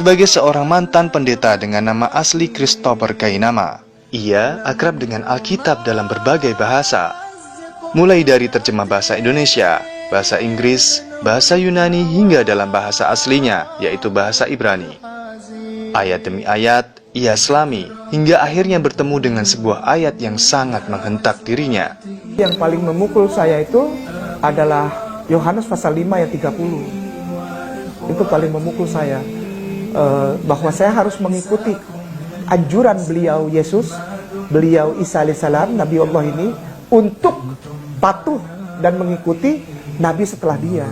sebagai seorang mantan pendeta dengan nama asli Christopher Kainama. Ia akrab dengan Alkitab dalam berbagai bahasa, mulai dari terjemah bahasa Indonesia, bahasa Inggris, bahasa Yunani, hingga dalam bahasa aslinya, yaitu bahasa Ibrani. Ayat demi ayat, ia selami, hingga akhirnya bertemu dengan sebuah ayat yang sangat menghentak dirinya. Yang paling memukul saya itu adalah Yohanes pasal 5 ayat 30. Itu paling memukul saya, bahwa saya harus mengikuti anjuran beliau Yesus, beliau Isa alaihissalam, Nabi Allah ini, untuk patuh dan mengikuti Nabi setelah dia.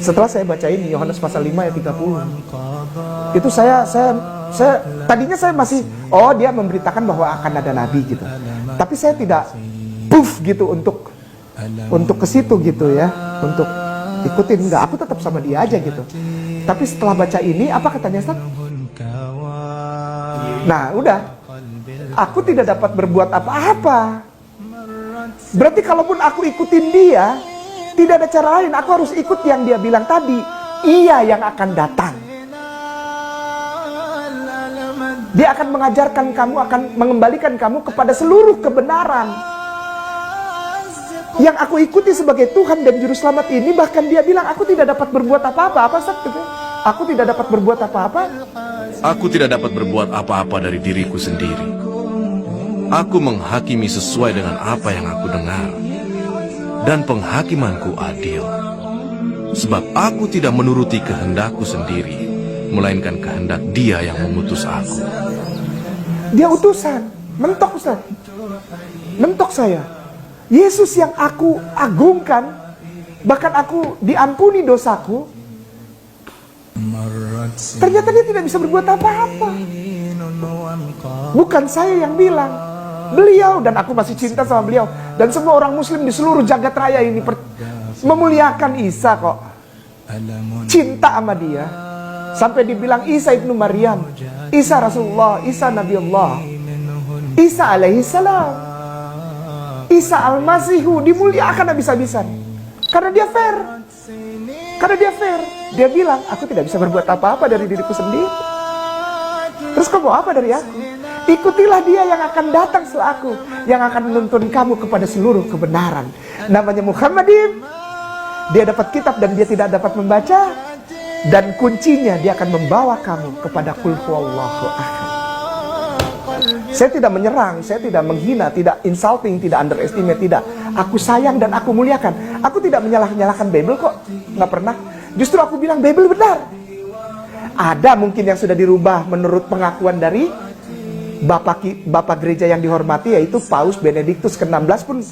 Setelah saya baca ini Yohanes pasal 5 ayat 30, itu saya tadinya saya masih, oh dia memberitakan bahwa akan ada Nabi gitu, tapi saya tidak puff gitu untuk ke situ gitu ya, untuk ikutin, enggak, aku tetap sama dia aja gitu. Tapi setelah baca ini, apa katanya Ustaz? Nah udah, aku tidak dapat berbuat apa-apa. Berarti kalaupun aku ikutin dia, tidak ada cara lain, aku harus ikut yang dia bilang tadi. Ia yang akan datang, dia akan mengajarkan kamu, akan mengembalikan kamu kepada seluruh kebenaran. Yang aku ikuti sebagai Tuhan dan Juru Selamat ini, bahkan dia bilang aku tidak dapat berbuat apa-apa. Apa Ustaz? Aku tidak dapat berbuat apa-apa. Aku tidak dapat berbuat apa-apa dari diriku sendiri. Aku menghakimi sesuai dengan apa yang aku dengar, dan penghakimanku adil. Sebab aku tidak menuruti kehendakku sendiri, melainkan kehendak Dia yang mengutus aku. Dia utusan, mentok Ustaz, mentok saya. Yesus yang aku agungkan, bahkan aku diampuni dosaku, ternyata dia tidak bisa berbuat apa-apa. Bukan saya yang bilang, beliau, dan aku masih cinta sama beliau. Dan semua orang muslim di seluruh jagat raya ini memuliakan Isa kok, cinta sama dia. Sampai dibilang Isa ibnu Maryam, Isa Rasulullah, Isa Nabi Allah, Isa alaihissalam, Isa al-Masihu, dimuliakan habis-habisan. Karena dia fair. Karena dia fair. Dia bilang, aku tidak bisa berbuat apa-apa dari diriku sendiri. Terus kamu apa dari aku? Ikutilah dia yang akan datang setelah aku, yang akan menuntun kamu kepada seluruh kebenaran. Namanya Muhammadin. Dia dapat kitab dan dia tidak dapat membaca. Dan kuncinya, dia akan membawa kamu kepada Qul huwallahu ahad. Saya tidak menyerang, saya tidak menghina, tidak insulting, tidak underestimate, tidak. Aku sayang dan aku muliakan. Aku tidak menyalah-nyalahkan Bible kok, nggak pernah. Justru aku bilang Bible benar. Ada mungkin yang sudah dirubah menurut pengakuan dari Bapak gereja yang dihormati, yaitu Paus Benediktus ke-16 pun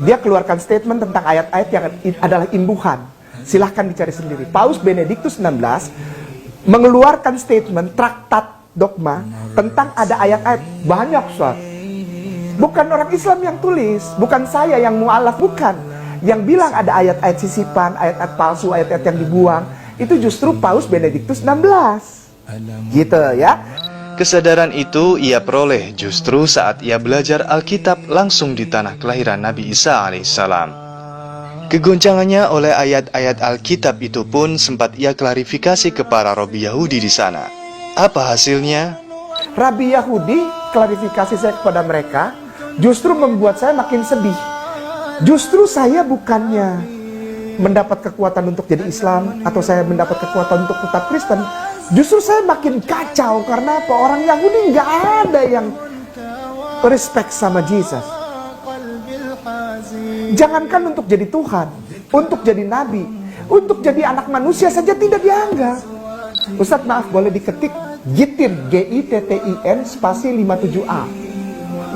dia keluarkan statement tentang ayat-ayat yang adalah imbuhan. Silahkan dicari sendiri. Paus Benediktus 16 mengeluarkan statement traktat dogma tentang ada ayat-ayat banyak, Ustaz. Bukan orang Islam yang tulis, bukan saya yang mu'alaf, bukan. Yang bilang ada ayat-ayat sisipan, ayat-ayat palsu, ayat-ayat yang dibuang, itu justru Paus Benediktus 16. Gitu ya. Kesadaran itu ia peroleh justru saat ia belajar Alkitab langsung di tanah kelahiran Nabi Isa alaihissalam. Kegoncangannya oleh ayat-ayat Alkitab itu pun sempat ia klarifikasi ke para rabi Yahudi di sana. Apa hasilnya? Rabi Yahudi, klarifikasi saya kepada mereka justru membuat saya makin sedih. Justru saya bukannya mendapat kekuatan untuk jadi Islam, atau saya mendapat kekuatan untuk tetap Kristen. Justru saya makin kacau. Karena apa? Orang Yahudi nggak ada yang respect sama Jesus. Jangankan untuk jadi Tuhan, untuk jadi Nabi, untuk jadi anak manusia saja tidak dianggap. Ustadz maaf, boleh diketik Gittin, Gittin spasi 57A.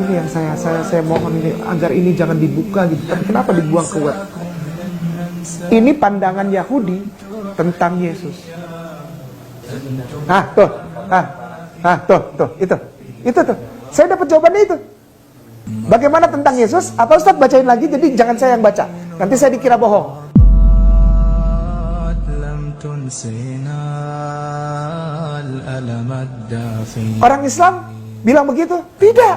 Ini yang saya mohon ini, agar ini jangan dibuka gitu. Tapi kenapa dibuang ke web? Ini pandangan Yahudi tentang Yesus. Tuh, itu tuh. Saya dapat jawabannya itu. Bagaimana tentang Yesus? Apa Ustadz bacain lagi? Jadi jangan saya yang baca. Nanti saya dikira bohong. Orang Islam bilang begitu? Tidak.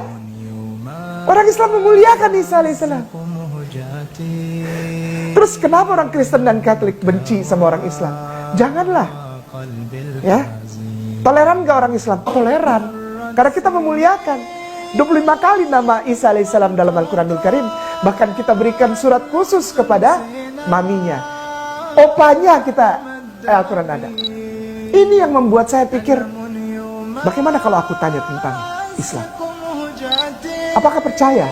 Orang Islam memuliakan Isa alaihissalam. Terus kenapa orang Kristen dan Katolik benci sama orang Islam? Janganlah. Ya, toleran gak orang Islam? Toleran, karena kita memuliakan. 25 kali nama Isa alaihissalam dalam Al-Quranul Karim. Bahkan kita berikan surat khusus kepada maminya, opanya kita, Al-Quran ada. Ini yang membuat saya pikir, bagaimana kalau aku tanya tentang Islam? Apakah percaya,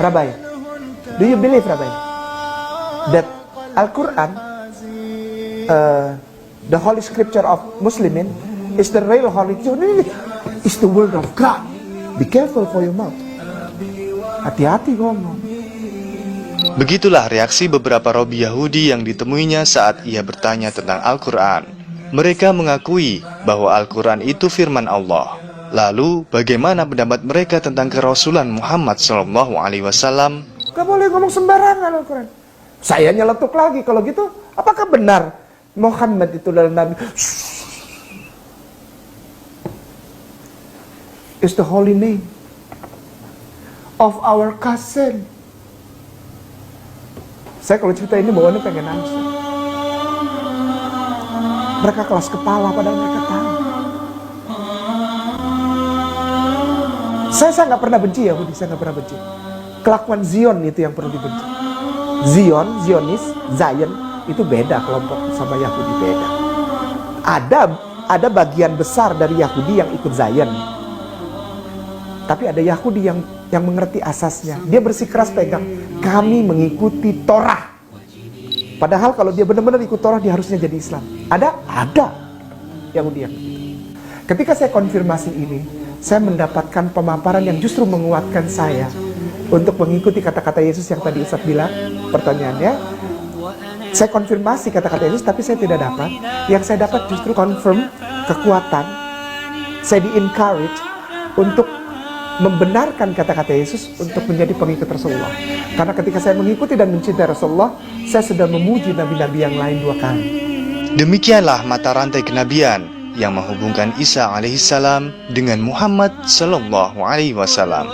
Rabai? Do you believe, Rabai, that Al-Quran, the holy scripture of Muslimin, is the real holy scripture, is the word of God? Be careful for your mouth. Hati-hati ngomong. Begitulah reaksi beberapa Robi Yahudi yang ditemuinya saat ia bertanya tentang Al-Quran. Mereka mengakui bahwa Al-Quran itu firman Allah. Lalu, bagaimana pendapat mereka tentang kerasulan Muhammad SAW? Gak boleh ngomong sembarangan Al-Quran. Saya nyeletuk lagi, kalau gitu, apakah benar Muhammad itu adalah Nabi? Is the holy name of our cousin. Saya kalau cerita ini bawaannya pengen nangis. Mereka kelas kepala padahal mereka tahu. Saya nggak pernah benci Yahudi, saya nggak pernah benci. Kelakuan Zion itu yang perlu dibenci. Zionis, Zion itu beda kelompok sama Yahudi, beda. Ada bagian besar dari Yahudi yang ikut Zion. Tapi ada Yahudi yang mengerti asasnya. Dia bersikeras pegang, kami mengikuti Torah. Padahal kalau dia benar-benar ikut Torah, dia harusnya jadi Islam. Ada Yahudi yang begitu. Ketika saya konfirmasi ini, saya mendapatkan pemaparan yang justru menguatkan saya untuk mengikuti kata-kata Yesus yang tadi Ustaz bilang. Pertanyaannya, saya konfirmasi kata-kata Yesus, tapi saya tidak dapat. Yang saya dapat justru confirm kekuatan. Saya di-encourage untuk membenarkan kata-kata Yesus untuk menjadi pengikut Rasulullah. Karena ketika saya mengikuti dan mencintai Rasulullah, saya sudah memuji nabi-nabi yang lain 2 kali. Demikianlah mata rantai kenabian yang menghubungkan Isa alaihissalam dengan Muhammad sallallahu alaihi wasallam.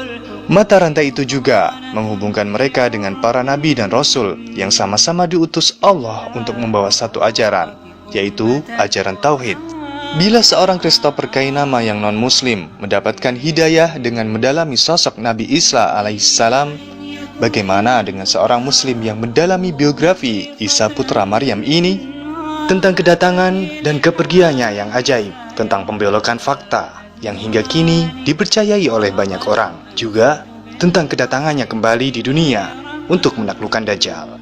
Mata rantai itu juga menghubungkan mereka dengan para nabi dan rasul yang sama-sama diutus Allah untuk membawa satu ajaran, yaitu ajaran tauhid. Bila seorang Christopher Kainama yang non-muslim mendapatkan hidayah dengan mendalami sosok Nabi Isa alaihissalam, bagaimana dengan seorang muslim yang mendalami biografi Isa putra Maryam ini? Tentang kedatangan dan kepergiannya yang ajaib, tentang pembelokan fakta yang hingga kini dipercayai oleh banyak orang, juga tentang kedatangannya kembali di dunia untuk menaklukkan Dajjal.